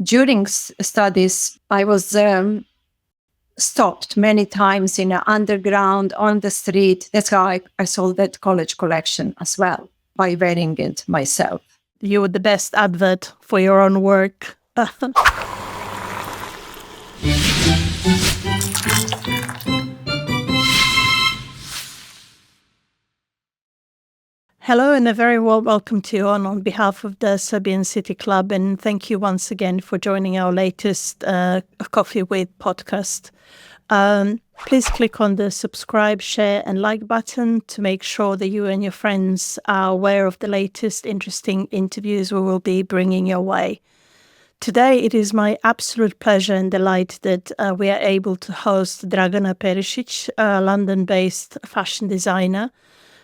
during studies, I was stopped many times in the underground, on the street. That's how I sold that college collection as well, by wearing it myself. You were the best advert for your own work. Hello and a very warm welcome to you on behalf of the Serbian City Club, and thank you once again for joining our latest Coffee With podcast. Please click on the subscribe, share and like button to make sure that you and your friends are aware of the latest interesting interviews we will be bringing your way. Today it is my absolute pleasure and delight that we are able to host Dragana Perišić, a London-based fashion designer,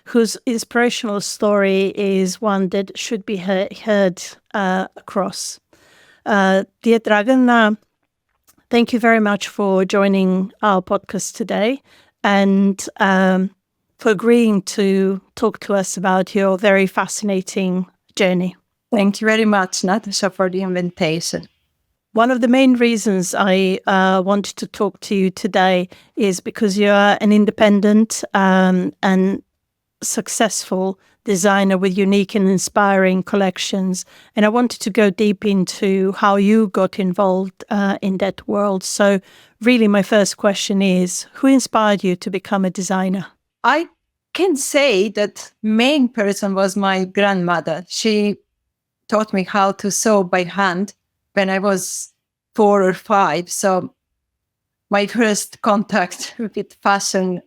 whose inspirational story is one that should be heard across. Dear Dragana, thank you very much for joining our podcast today and for agreeing to talk to us about your very fascinating journey. Thank you very much, Natasha, for the invitation. One of the main reasons I wanted to talk to you today is because you're an independent and successful designer with unique and inspiring collections. And I wanted to go deep into how you got involved in that world. So really my first question is, who inspired you to become a designer? I can say that main person was my grandmother. She taught me how to sew by hand when I was 4 or 5. So my first contact with fashion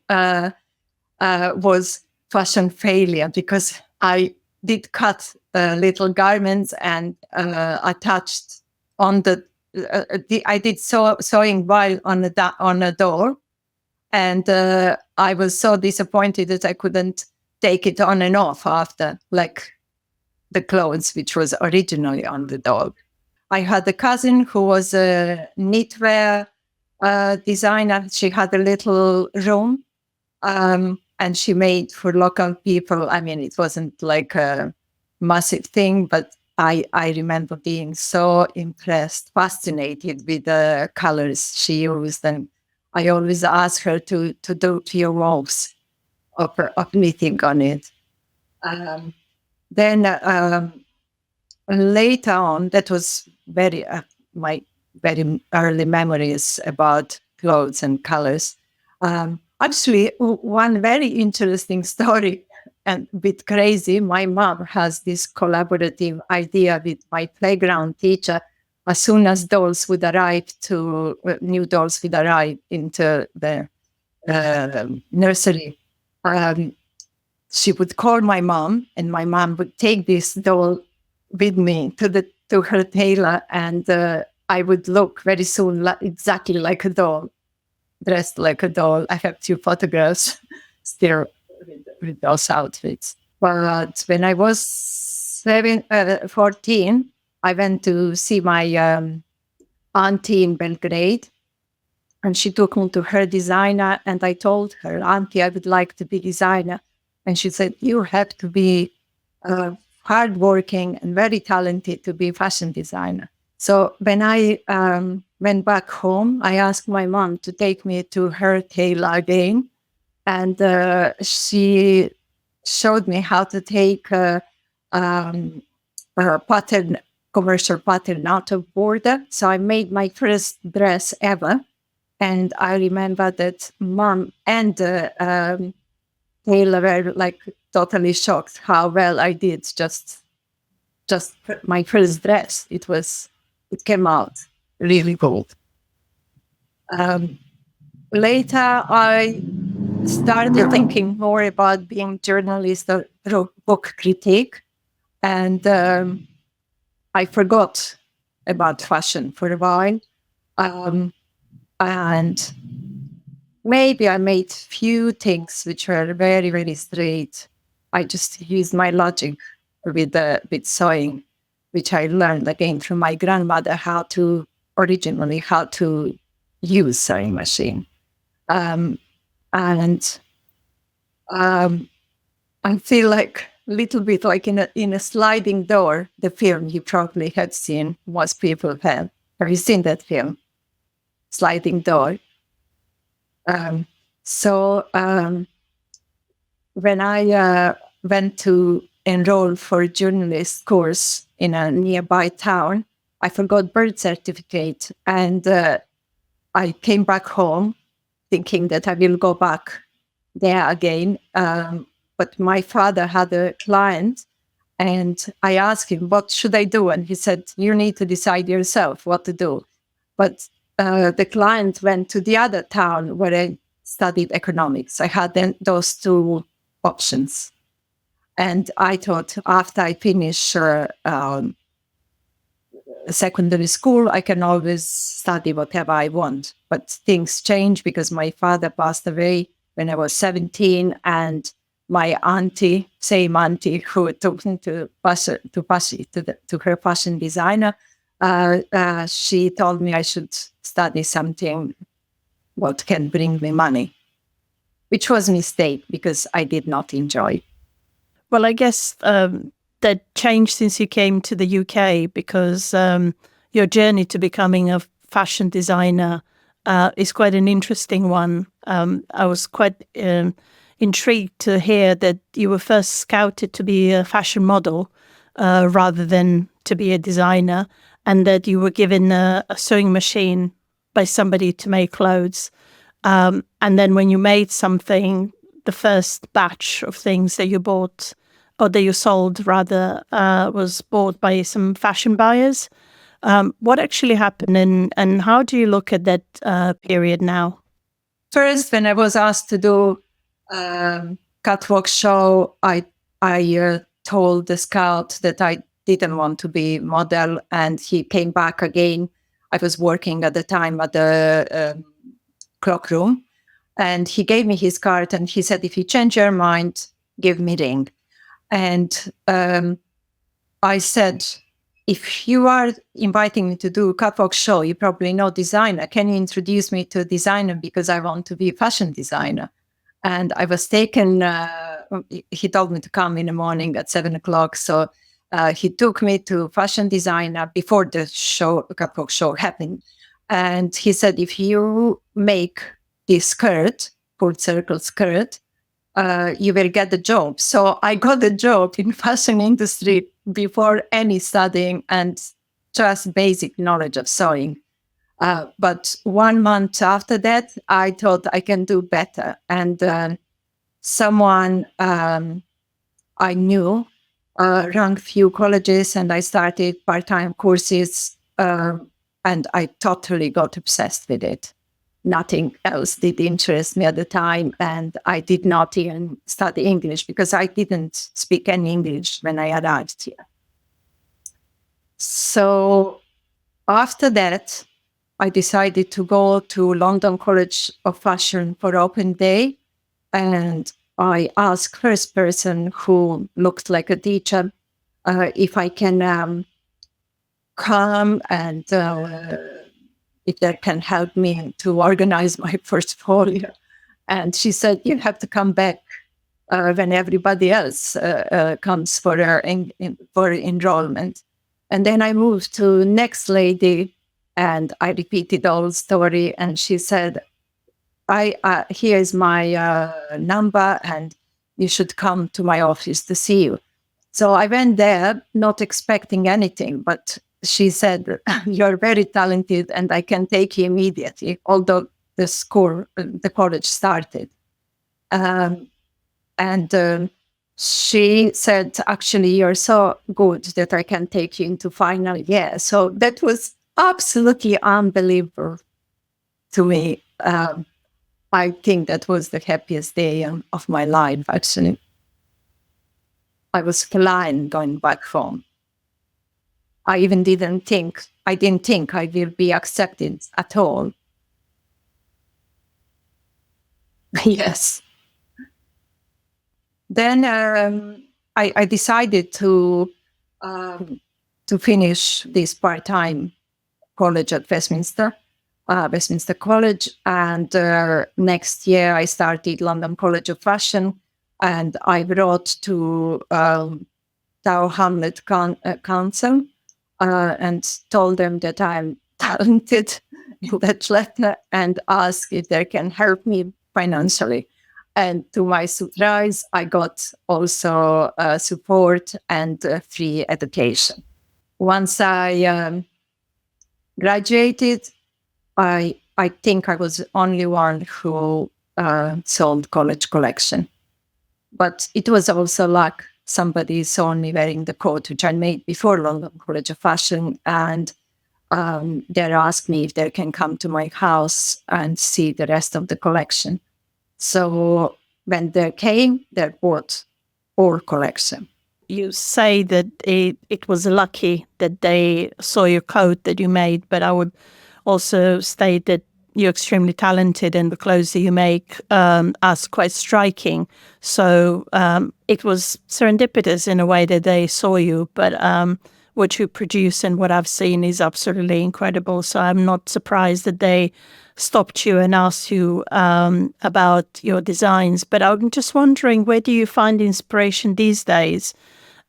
was fashion failure, because I did cut little garments and attached on I did sewing while on a door, and I was so disappointed that I couldn't take it on and off after, like the clothes which was originally on the door. I had a cousin who was a knitwear designer. She had a little room. And she made for local people. I mean, it wasn't like a massive thing, but I remember being so impressed, fascinated with the colors she used. And I always asked her to do few rows of knitting on it. Then later on, that was my very early memories about clothes and colors. Actually, one very interesting story and a bit crazy. My mom has this collaborative idea with my playground teacher. As soon as new dolls would arrive into the nursery, she would call my mom, and my mom would take this doll with me to her tailor, and I would look very soon exactly like a doll. Dressed like a doll. I have 2 photographs still with those outfits. But when I was 14, I went to see my auntie in Belgrade, and she took me to her designer, and I told her, "Auntie, I would like to be designer." And she said, "You have to be hardworking and very talented to be a fashion designer." So when I went back home, I asked my mom to take me to her tailor again. And she showed me how to take a commercial pattern out of border. So I made my first dress ever. And I remember that mom and the tailor were like totally shocked how well I did. Just my first dress. It came out really cool. Later, I started thinking more about being a journalist or book critic, and I forgot about fashion for a while. And maybe I made few things which were very, very straight. I just used my logic with sewing, which I learned again from my grandmother how to use sewing machine. And I feel like a little bit like in a sliding door, the film you probably have seen, most people have. Have you seen that film, Sliding Door? So when I went to enroll for a journalist course in a nearby town, I forgot birth certificate, and I came back home thinking that I will go back there again. But my father had a client, and I asked him, what should I do? And he said, you need to decide yourself what to do. But the client went to the other town where I studied economics. I had then those two options. And I thought after I finish secondary school, I can always study whatever I want. But things changed because my father passed away when I was 17, and my auntie, same auntie who took me to her fashion designer, she told me I should study something what can bring me money, which was a mistake because I did not enjoy. Well, I guess that changed since you came to the UK, because your journey to becoming a fashion designer is quite an interesting one. I was quite intrigued to hear that you were first scouted to be a fashion model rather than to be a designer, and that you were given a sewing machine by somebody to make clothes. And then when you made something, the first batch of things that you bought, or that you sold rather, was bought by some fashion buyers. What actually happened, and how do you look at that period now? First, when I was asked to do catwalk show, I told the scout that I didn't want to be model, and he came back again. I was working at the time at the clock room, and he gave me his card, and he said, if you change your mind, give me ring. And I said, if you are inviting me to do a catwalk show, you probably know designer. Can you introduce me to a designer, because I want to be a fashion designer? And I was taken, he told me to come in the morning at 7:00. So he took me to fashion designer before the show, catwalk show happened. And he said, if you make this skirt, full circle skirt, you will get the job. So I got the job in fashion industry before any studying and just basic knowledge of sewing. But 1 month after that, I thought I can do better. And someone I knew ran few colleges, and I started part-time courses, and I totally got obsessed with it. Nothing else did interest me at the time, and I did not even study English because I didn't speak any English when I arrived here. So after that, I decided to go to London College of Fashion for open day, and I asked first person who looked like a teacher if I can come and if they can help me to organize my portfolio. And she said, you have to come back when everybody else comes for enrollment. And then I moved to next lady, and I repeated the whole story. And she said, here's my number, and you should come to my office to see you. So I went there not expecting anything, but she said, you're very talented and I can take you immediately, although the college started. And she said, actually, you're so good that I can take you into final year. So that was absolutely unbelievable to me. I think that was the happiest day of my life, actually. I was flying going back home. I didn't think I will be accepted at all. Yes. Then I decided to finish this part-time college at Westminster College, and next year I started London College of Fashion, and I wrote to Tower Hamlet Council and told them that I'm talented in that letter and asked if they can help me financially. And to my surprise, I got also support and free education. Once I graduated, I think I was the only one who sold college collection. But it was also luck. Somebody saw me wearing the coat which I made before London College of Fashion, and they asked me if they can come to my house and see the rest of the collection. So when they came, they bought all collection. You say that it was lucky that they saw your coat that you made, but I would also state that you're extremely talented and the clothes that you make are quite striking. So it was serendipitous in a way that they saw you, but what you produce and what I've seen is absolutely incredible. So I'm not surprised that they stopped you and asked you about your designs. But I'm just wondering, where do you find inspiration these days?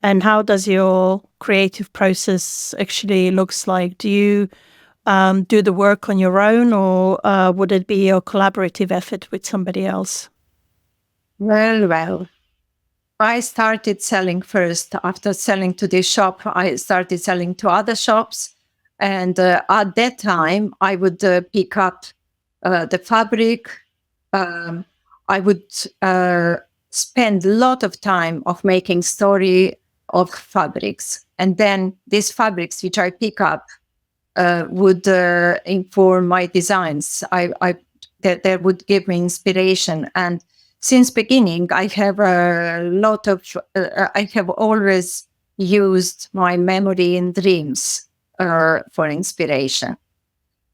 And how does your creative process actually looks like? Do you do the work on your own, or would it be a collaborative effort with somebody else? Well. I started selling first. After selling to this shop, I started selling to other shops. And at that time, I would pick up the fabric. I would spend a lot of time of making story of fabrics. And then these fabrics, which I pick up, would inform my designs. They would give me inspiration. And since beginning, I have I have always used my memory and dreams for inspiration.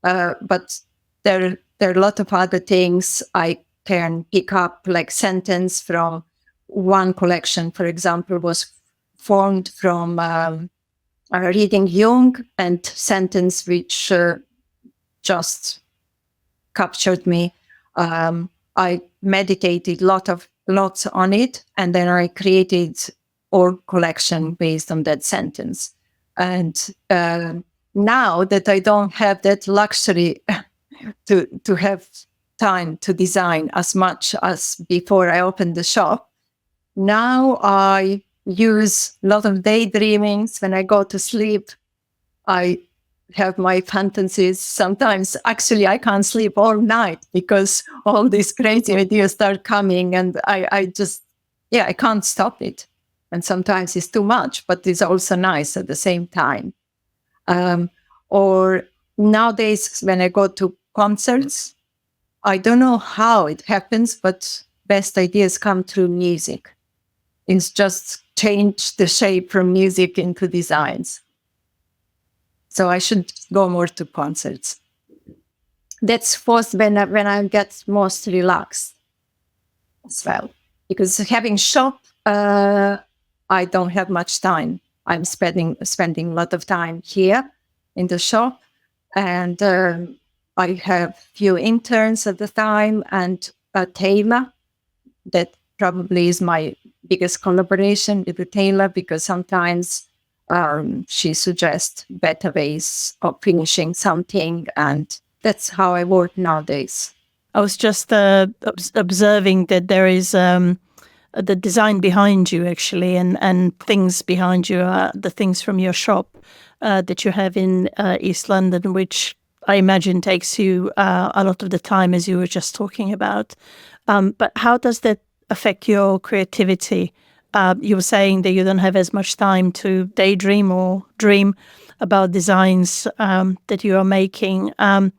But there are a lot of other things I can pick up, like sentence from one collection, for example, was formed from reading Jung, and sentence which just captured me. I meditated lots on it, and then I created our collection based on that sentence. And now that I don't have that luxury to have time to design as much as before I opened the shop, now I use a lot of daydreamings. When I go to sleep, I have my fantasies. Sometimes, actually, I can't sleep all night because all these crazy ideas start coming, and I can't stop it. And sometimes it's too much, but it's also nice at the same time. Or nowadays, when I go to concerts, I don't know how it happens, but best ideas come through music. It's just change the shape from music into designs. So I should go more to concerts. That's first when I get most relaxed as well. Because having shop, I don't have much time. I'm spending a lot of time here in the shop, and I have few interns at the time, and a tailor. That probably is my biggest collaboration with the tailor, because sometimes she suggests better ways of finishing something, and that's how I work nowadays. I was just observing that there is the design behind you, actually, and things behind you are the things from your shop that you have in East London, which I imagine takes you a lot of the time, as you were just talking about. But how does that affect your creativity? You were saying that you don't have as much time to daydream or dream about designs that you are making. And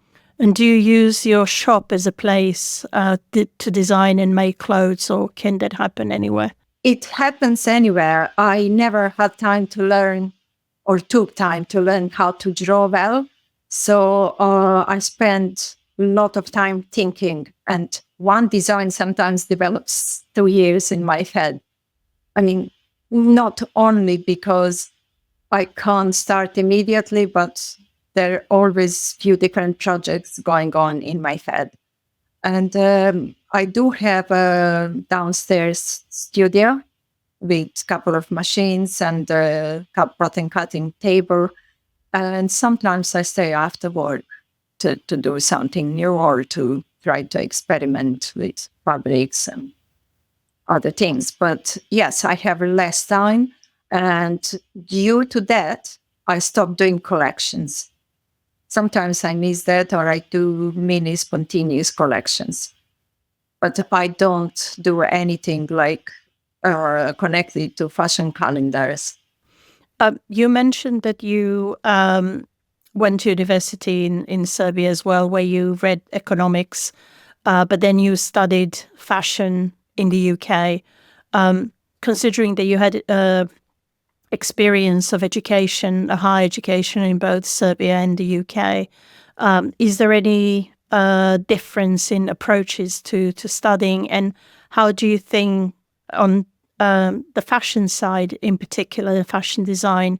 do you use your shop as a place to design and make clothes, or can that happen anywhere? It happens anywhere. I never had time to learn, or took time to learn how to draw well. So I spent a lot of time thinking, and one design sometimes develops 2 years in my head. I mean, not only because I can't start immediately, but there are always few different projects going on in my head. And I do have a downstairs studio with a couple of machines and a pattern cutting table. And sometimes I stay after work to do something new or to try to experiment with fabrics and other things. But yes, I have less time. And due to that, I stopped doing collections. Sometimes I miss that, or I do mini spontaneous collections. But if I don't do anything like connected to fashion calendars. You mentioned that you went to university in Serbia as well, where you read economics, but then you studied fashion in the UK. Considering that you had experience of education, a higher education in both Serbia and the UK, is there any difference in approaches to studying, and how do you think on the fashion side, in particular, the fashion design,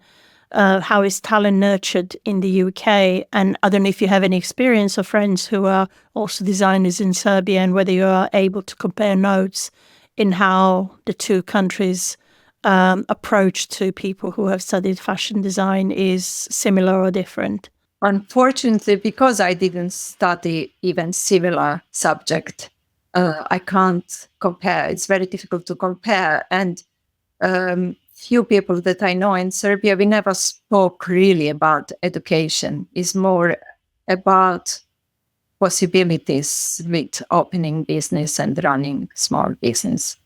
how is talent nurtured in the UK? And I don't know if you have any experience of friends who are also designers in Serbia, and whether you are able to compare notes in how the two countries' approach to people who have studied fashion design is similar or different. Unfortunately, because I didn't study even similar subject, I can't compare. It's very difficult to compare. And few people that I know in Serbia, we never spoke really about education. It's more about possibilities with opening business and running small business.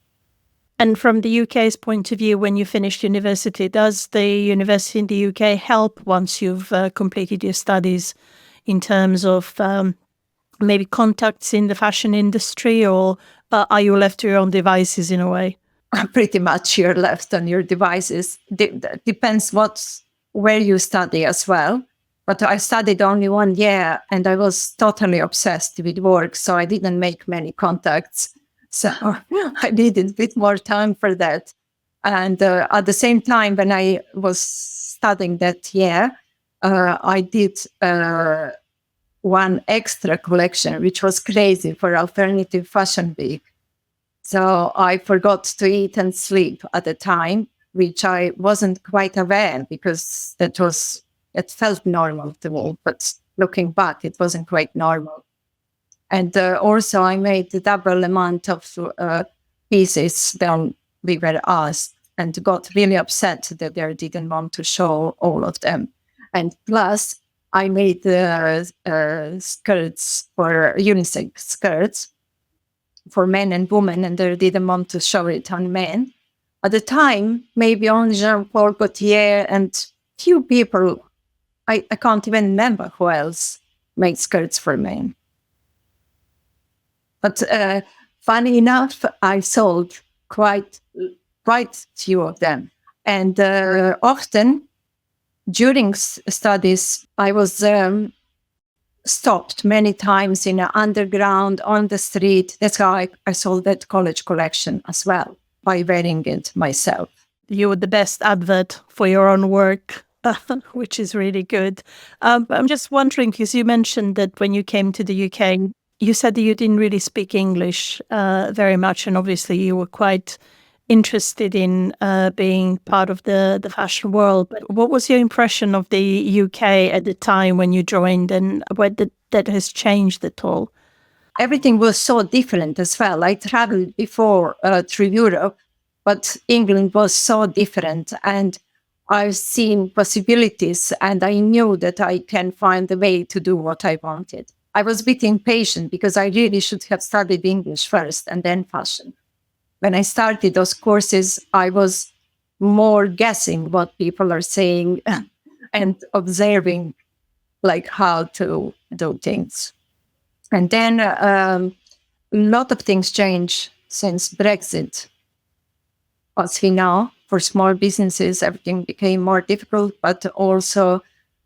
And from the UK's point of view, when you finished university, does the university in the UK help once you've completed your studies in terms of maybe contacts in the fashion industry, or are you left to your own devices in a way? Pretty much you're left on your devices. Depends where you study as well. But I studied only 1 year and I was totally obsessed with work, so I didn't make many contacts. So I needed a bit more time for that. And at the same time, when I was studying that year, I did one extra collection, which was crazy for Alternative Fashion Week. So I forgot to eat and sleep at the time, which I wasn't quite aware, because it felt normal to me. But looking back, it wasn't quite normal. And also I made the double amount of pieces than we were asked, and got really upset that they didn't want to show all of them. And plus, I made skirts for unisex skirts for men and women, and they didn't want to show it on men. At the time, maybe only Jean-Paul Gaultier and few people, I can't even remember who else made skirts for men. But funny enough, I sold quite few of them. And often during studies, I was stopped many times in the underground, on the street. That's how I sold that college collection as well, by wearing it myself. You were the best advert for your own work, which is really good. I'm just wondering, because you mentioned that when you came to the UK, you said that you didn't really speak English very much, and obviously you were quite interested in being part of the fashion world. But what was your impression of the UK at the time when you joined, and whether that has changed at all? Everything was so different as well. I traveled before through Europe, but England was so different, and I've seen possibilities, and I knew that I can find a way to do what I wanted. I was a bit impatient because I really should have studied English first and then fashion. When I started those courses, I was more guessing what people are saying and observing like how to do things. And then a lot of things changed since Brexit. As we know, for small businesses, everything became more difficult, but also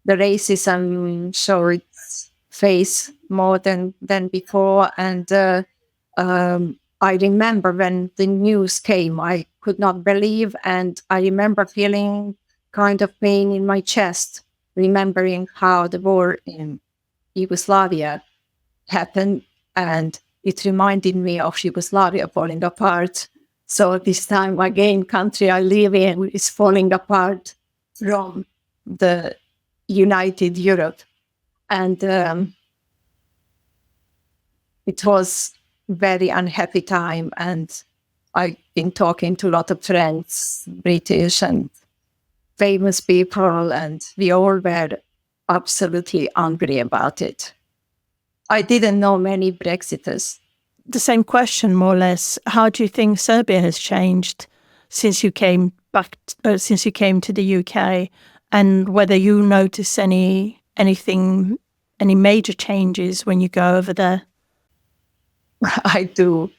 the racism showed its face more than before. And I remember when the news came, I could not believe, and I remember feeling kind of pain in my chest, remembering how the war in Yugoslavia happened, and it reminded me of Yugoslavia falling apart. So this time again, country I live in is falling apart from the united Europe. And it was very unhappy time. And I've been talking to a lot of friends, British and famous people, and we all were absolutely angry about it. I didn't know many Brexiters. The same question, more or less. How do you think Serbia has changed since you came since you came to the UK, and whether you notice any major changes when you go over there? I do.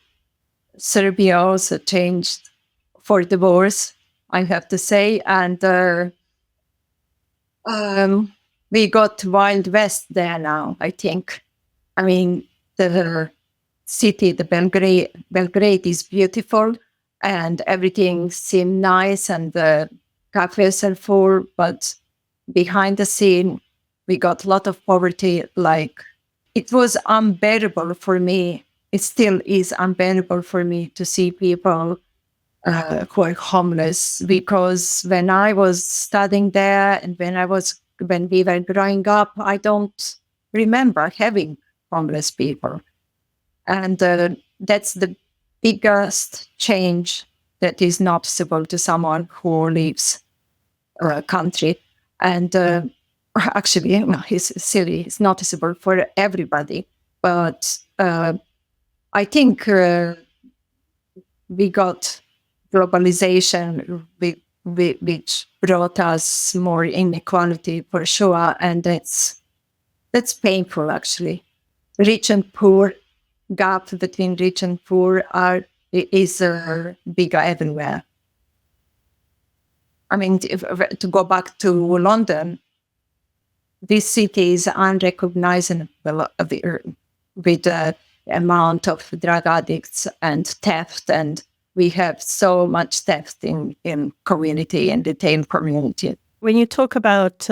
Serbia also changed for the worse, I have to say, and we got Wild West there now, I think. I mean, the city, Belgrade is beautiful, and everything seemed nice, and the cafes are full, but behind the scene, we got a lot of poverty. Like, it was unbearable for me. It still is unbearable for me to see people who are homeless, because when I was studying there and when we were growing up, I don't remember having homeless people. And that's the biggest change that is noticeable to someone who leaves a country. And actually, it's silly, it's noticeable for everybody. But I think we got globalization, which brought us more inequality for sure. And that's painful, actually. Rich and poor, gap between rich and poor is bigger everywhere. I mean, to go back to London, this city is unrecognizable with the amount of drug addicts and theft, and we have so much theft in community and detained community. When you talk about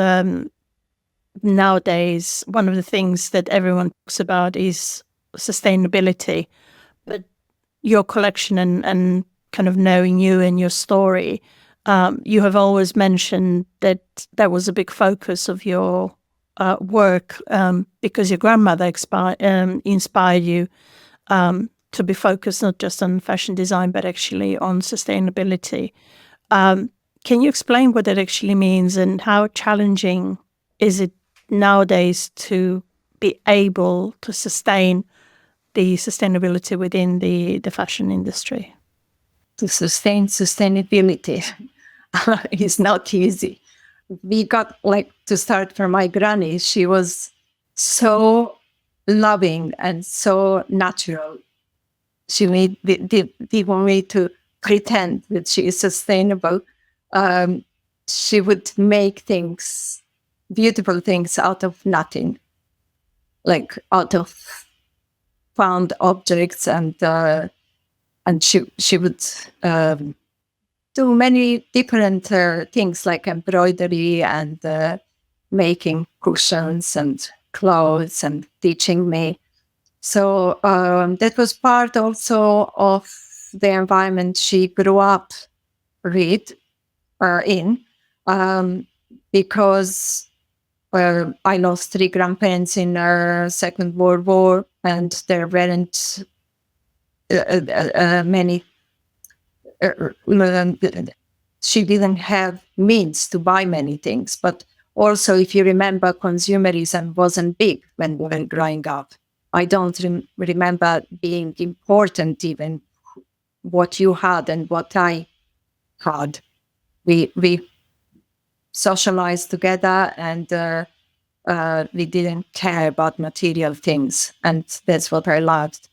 nowadays, one of the things that everyone talks about is sustainability, but your collection and kind of knowing you and your story, you have always mentioned that was a big focus of your work, because your grandmother inspired you to be focused not just on fashion design, but actually on sustainability. Can you explain what that actually means, and how challenging is it nowadays to be able to sustain the sustainability within the fashion industry? To sustain sustainability is not easy. We got to start from my granny. She was so loving and so natural. She didn't want me to pretend that she is sustainable. She would make things, beautiful things, out of nothing, like out of found objects, and she would do many different things like embroidery and making cushions and clothes and teaching me. So that was part also of the environment she grew up in, because I lost 3 grandparents in Second World War, and there weren't many. She didn't have means to buy many things. But also, if you remember, consumerism wasn't big when we were growing up. I don't remember being important even what you had and what I had. We socialized together, and we didn't care about material things, and that's what I loved.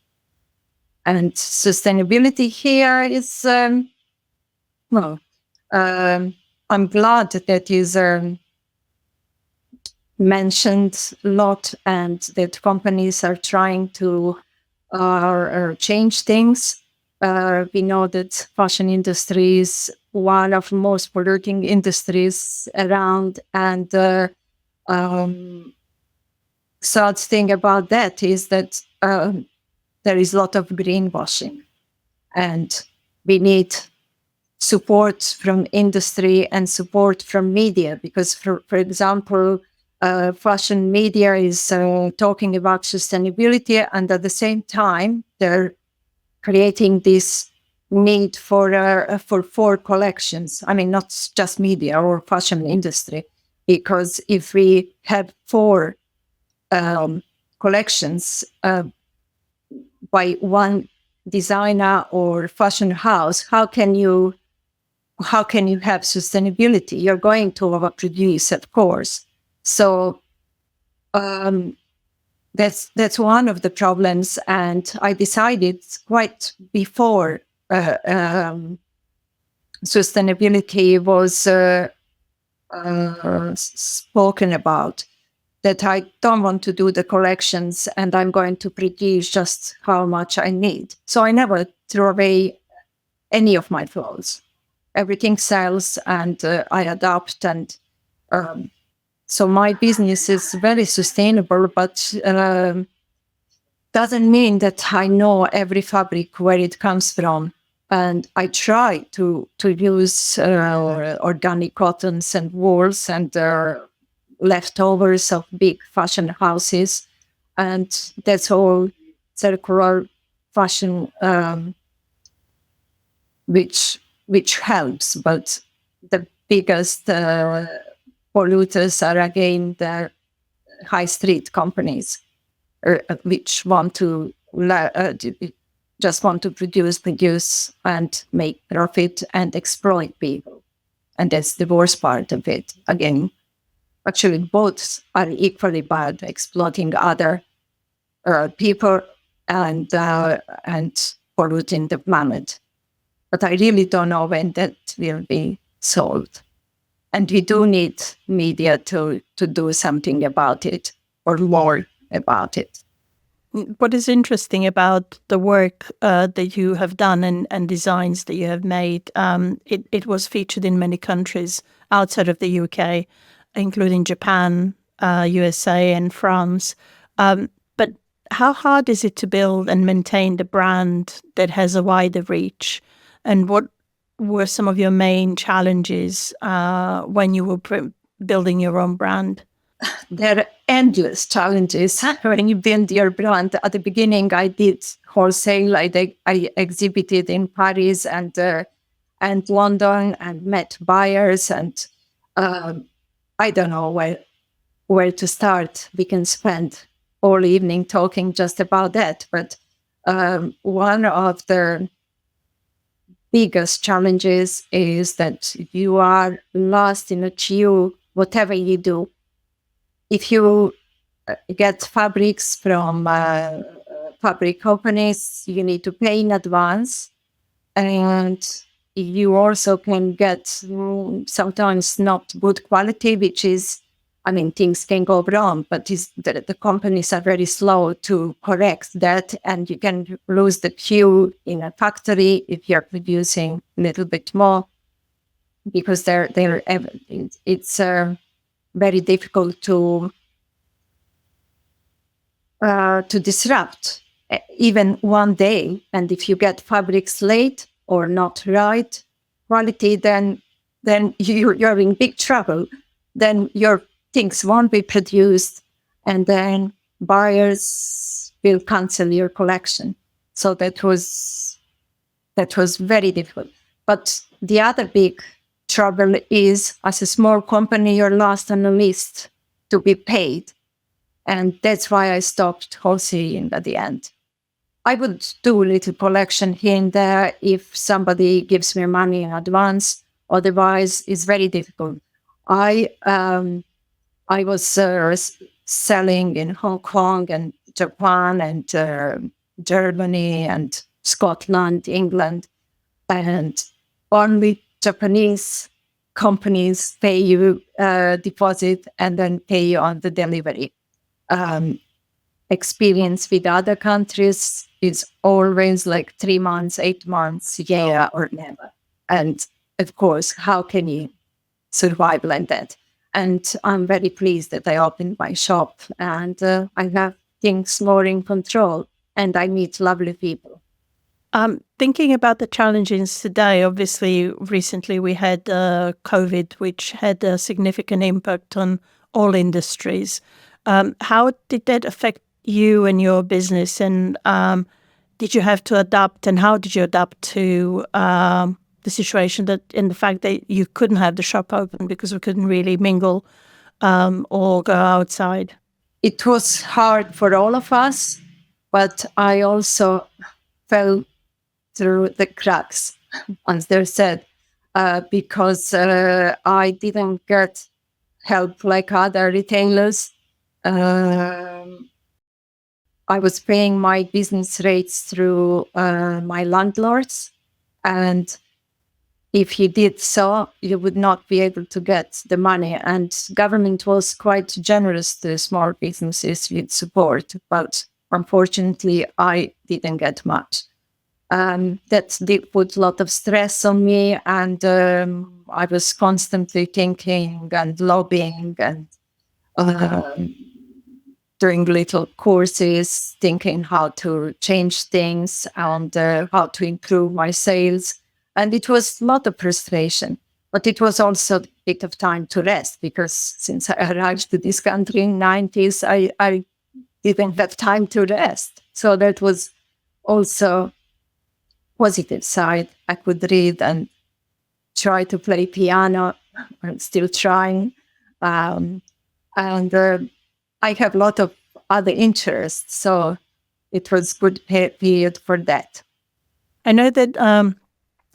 And sustainability here is, I'm glad that is mentioned a lot, and that companies are trying to change things. We know that fashion industry is one of the most polluting industries around, and sad thing about that is that there is a lot of greenwashing, and we need support from industry and support from media, because for example, fashion media is talking about sustainability, and at the same time, they're creating this need for collections. I mean, not just media or fashion industry, because if we have 4 collections by one designer or fashion house, how can you have sustainability? You're going to overproduce, of course. So that's one of the problems. And I decided quite before sustainability was spoken about, that I don't want to do the collections and I'm going to produce just how much I need. So I never throw away any of my clothes. Everything sells, and I adapt. And so my business is very sustainable, but doesn't mean that I know every fabric where it comes from. And I try to use organic cottons and wools and leftovers of big fashion houses, and that's all circular fashion, which helps. But the biggest polluters are again the high street companies, which want to just want to produce and make profit and exploit people, and that's the worst part of it. Again, actually, both are equally bad, exploiting other people and polluting the planet. But I really don't know when that will be solved. And we do need media to do something about it, or more about it. What is interesting about the work that you have done and designs that you have made, it was featured in many countries outside of the UK, including Japan, USA, and France. But how hard is it to build and maintain the brand that has a wider reach? And what were some of your main challenges when you were building your own brand? There are endless challenges when you build your brand. At the beginning, I did wholesale. I exhibited in Paris and London and met buyers, and I don't know where to start. We can spend all evening talking just about that. But one of the biggest challenges is that you are lost in a queue, whatever you do. If you get fabrics from fabric companies, you need to pay in advance. And you also can get sometimes not good quality, which is, I mean, things can go wrong, but the companies are very slow to correct that. And you can lose the queue in a factory if you're producing a little bit more, because it's very difficult to disrupt even one day. And if you get fabrics late or not right quality, then you're in big trouble. Then your things won't be produced, and then buyers will cancel your collection. So that was very difficult. But the other big trouble is, as a small company, you're last on the list to be paid. And that's why I stopped wholesaling at the end. I would do a little collection here and there if somebody gives me money in advance. Otherwise, it's very difficult. I was selling in Hong Kong and Japan and Germany and Scotland, England, and only Japanese companies pay you deposit and then pay you on the delivery. Experience with other countries is always like 3 months, 8 months, yeah, or never. And of course, how can you survive like that? And I'm very pleased that I opened my shop, and I have things more in control, and I meet lovely people. Thinking about the challenges today, obviously, recently we had COVID, which had a significant impact on all industries. How did that affect you and your business? And did you have to adapt? And how did you adapt to the situation in the fact that you couldn't have the shop open because we couldn't really mingle or go outside? It was hard for all of us, but I also fell through the cracks, as they said, because I didn't get help like other retailers. I was paying my business rates through my landlords, and if you did so, you would not be able to get the money. And government was quite generous to small businesses with support, but unfortunately, I didn't get much. That did put a lot of stress on me, and I was constantly thinking and lobbying and doing little courses, thinking how to change things and how to improve my sales. And it was a lot of frustration, but it was also a bit of time to rest, because since I arrived to this country in the 90s, I didn't have time to rest. So that was also positive side. I could read and try to play piano. I'm still trying. And I have a lot of other interests. So it was good period for that. I know that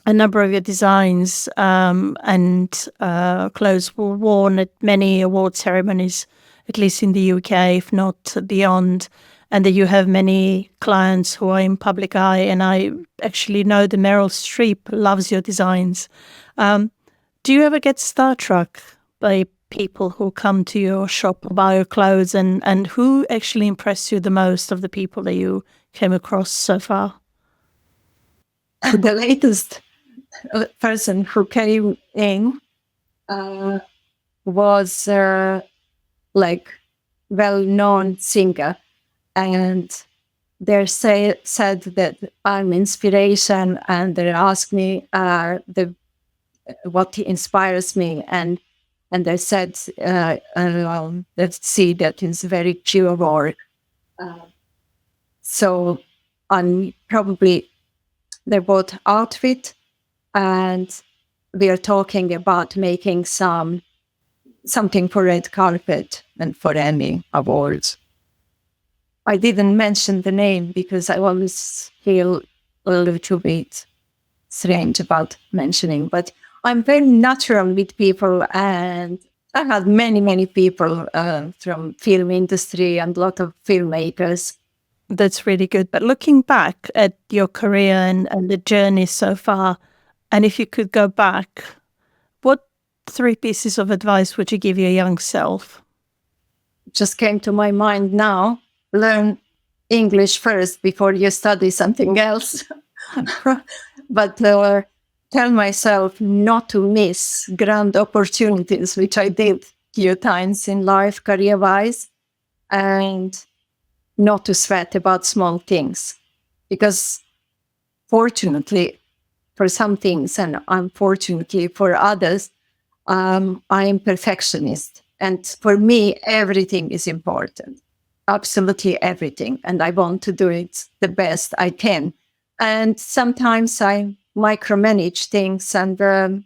a number of your designs and clothes were worn at many award ceremonies, at least in the UK, if not beyond, and that you have many clients who are in public eye. And I actually know that Meryl Streep loves your designs. Do you ever get struck by people who come to your shop or buy your clothes, and who actually impressed you the most of the people that you came across so far? The latest person who came in was like well-known singer, and they said that I'm inspiration, and they asked me what inspires me, and they said, let's see, that is very pure work. So I'm probably they bought outfit, and we are talking about making something for red carpet and for Emmy awards. I didn't mention the name because I always feel a little bit strange about mentioning, but I'm very natural with people, and I had many people from film industry and a lot of filmmakers. That's really good. But looking back at your career and the journey so far, and if you could go back, what 3 pieces of advice would you give your young self? Just came to my mind now. Learn English first before you study something else. But tell myself not to miss grand opportunities, which I did a few times in life, career-wise, and not to sweat about small things. Because fortunately, for some things, and unfortunately for others, I am perfectionist. And for me, everything is important. Absolutely everything. And I want to do it the best I can. And sometimes I micromanage things, and I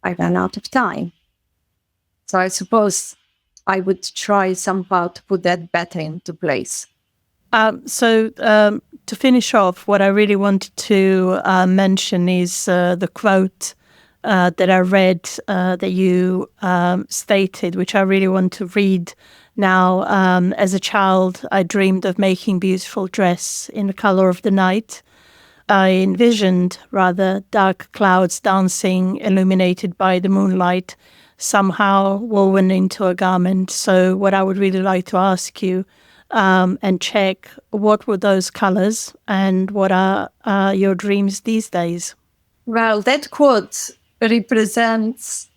run out of time. So I suppose I would try somehow to put that better into place. To finish off, what I really wanted to mention is the quote that I read that you stated, which I really want to read now. As a child, I dreamed of making beautiful dress in the color of the night. I envisioned rather dark clouds dancing, illuminated by the moonlight, somehow woven into a garment. So what I would really like to ask you and check, what were those colors and what are your dreams these days? Well, that quote represents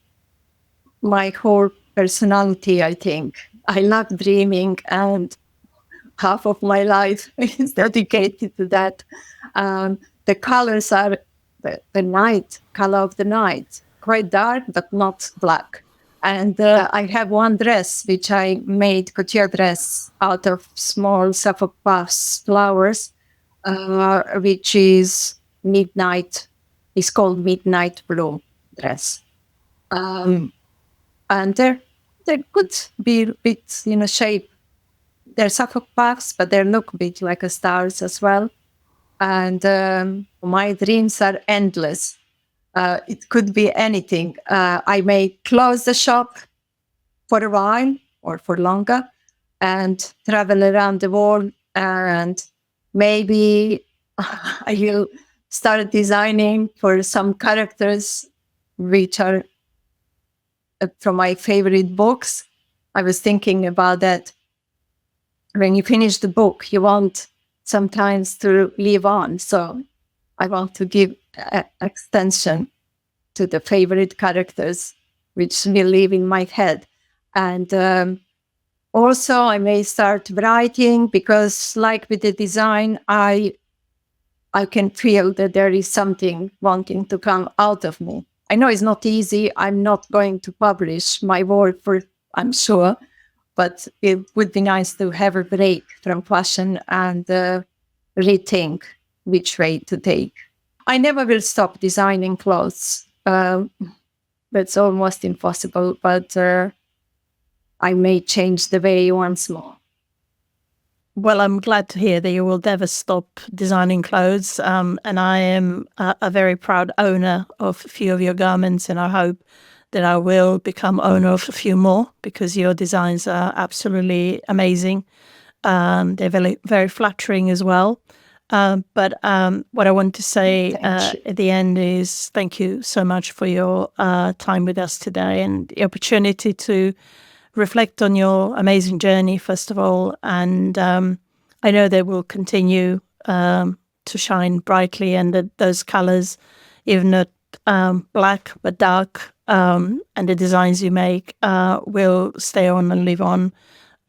my whole personality, I think. I love dreaming, and half of my life is dedicated to that. The colors are the night, color of the night, quite dark, but not black. And I have one dress which I made, couture dress, out of small Suffolk puffs flowers, which is midnight. It's called Midnight Blue dress. And they could be a bit, shape. They're Suffolk puffs, but they look a bit like a stars as well. And my dreams are endless. It could be anything. I may close the shop for a while or for longer and travel around the world, and maybe I will start designing for some characters which are from my favorite books. I was thinking about that. When you finish the book, you want sometimes to live on. So I want to give extension to the favorite characters which will live in my head. And also I may start writing, because like with the design, I can feel that there is something wanting to come out of me. I know it's not easy. I'm not going to publish my work I'm sure, but it would be nice to have a break from fashion and rethink which way to take. I never will stop designing clothes. That's almost impossible, but I may change the way once more. Well, I'm glad to hear that you will never stop designing clothes. And I am a very proud owner of a few of your garments, and I hope that I will become owner of a few more, because your designs are absolutely amazing. They're very, very flattering as well. But what I want to say at the end is thank you so much for your time with us today and the opportunity to reflect on your amazing journey, first of all. And I know they will continue to shine brightly, and that those colors, even not black but dark, and the designs you make will stay on and live on.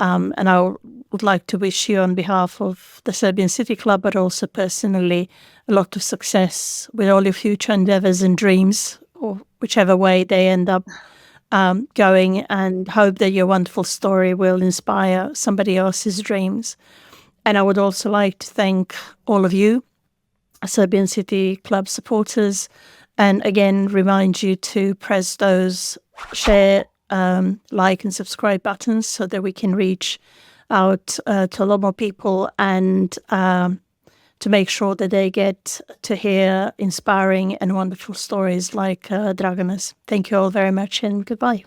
And I would like to wish you, on behalf of the Serbian City Club, but also personally, a lot of success with all your future endeavors and dreams, or whichever way they end up going, and hope that your wonderful story will inspire somebody else's dreams. And I would also like to thank all of you, Serbian City Club supporters, and again remind you to press those share, like and subscribe buttons so that we can reach out to a lot more people, and to make sure that they get to hear inspiring and wonderful stories like Dragana's. Thank you all very much, and goodbye.